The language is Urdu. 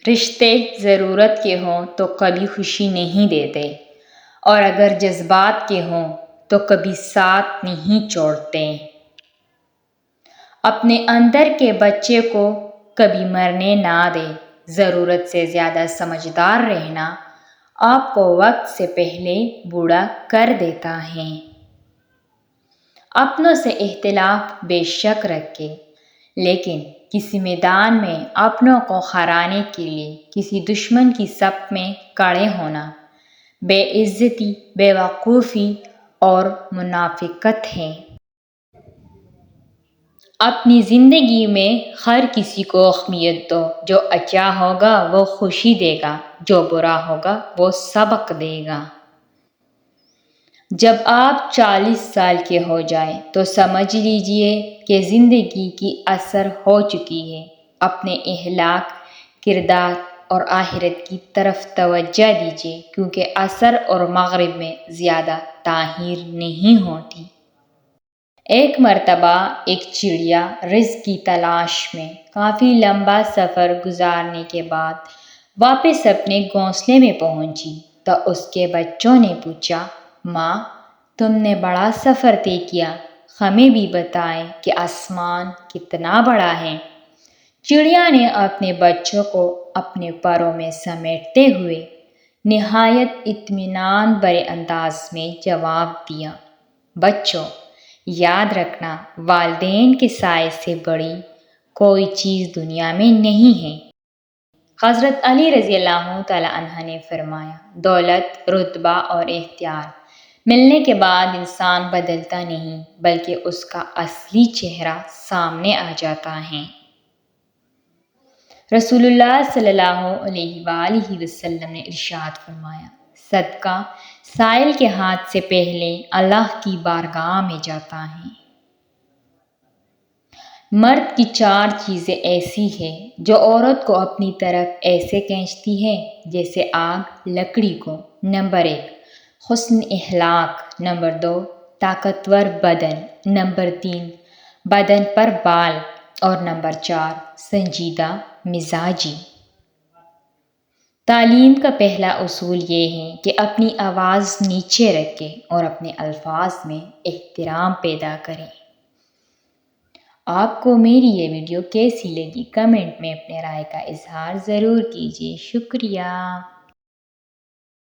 رشتے ضرورت کے ہوں تو کبھی خوشی نہیں دیتے، اور اگر جذبات کے ہوں تو کبھی ساتھ نہیں چھوڑتے۔ اپنے اندر کے بچے کو کبھی مرنے نہ دے۔ ضرورت سے زیادہ سمجھدار رہنا آپ کو وقت سے پہلے بوڑھا کر دیتا ہے۔ اپنوں سے اختلاف بے شک رکھے، لیکن کسی میدان میں اپنوں کو ہرانے کے لیے کسی دشمن کی صف میں کھڑے ہونا بے عزتی، بے وقوفی اور منافقت ہے۔ اپنی زندگی میں ہر کسی کو اہمیت دو۔ جو اچھا ہوگا وہ خوشی دے گا، جو برا ہوگا وہ سبق دے گا۔ جب آپ 40 سال کے ہو جائیں تو سمجھ لیجئے کہ زندگی کی اثر ہو چکی ہے۔ اپنے اخلاق، کردار اور آخرت کی طرف توجہ دیجئے، کیونکہ عصر اور مغرب میں زیادہ تاخیر نہیں ہوتی۔ ایک مرتبہ ایک چڑیا رزق کی تلاش میں کافی لمبا سفر گزارنے کے بعد واپس اپنے گھونسلے میں پہنچی تو اس کے بچوں نے پوچھا، ماں، تم نے بڑا سفر طے کیا، ہمیں بھی بتائیں کہ آسمان کتنا بڑا ہے۔ چڑیا نے اپنے بچوں کو اپنے پروں میں سمیٹتے ہوئے نہایت اطمینان بھرے انداز میں جواب دیا، بچوں، یاد رکھنا، والدین کے سائے سے بڑی کوئی چیز دنیا میں نہیں ہے۔ حضرت علی رضی اللہ تعالیٰ عنہ نے فرمایا، دولت، رتبہ اور اختیار ملنے کے بعد انسان بدلتا نہیں، بلکہ اس کا اصلی چہرہ سامنے آ جاتا ہے۔ رسول اللہ صلی اللہ علیہ وآلہ وسلم نے ارشاد فرمایا، صدقہ سائل کے ہاتھ سے پہلے اللہ کی بارگاہ میں جاتا ہے۔ مرد کی 4 چیزیں ایسی ہیں جو عورت کو اپنی طرف ایسے کھینچتی ہیں جیسے آگ لکڑی کو۔ نمبر 1، حسن اخلاق۔ نمبر 2، طاقتور بدن۔ نمبر 3، بدن پر بال۔ اور نمبر 4، سنجیدہ مزاجی۔ تعلیم کا پہلا اصول یہ ہے کہ اپنی آواز نیچے رکھیں اور اپنے الفاظ میں احترام پیدا کریں۔ آپ کو میری یہ ویڈیو کیسی لگی؟ کمنٹ میں اپنے رائے کا اظہار ضرور کیجیے۔ شکریہ۔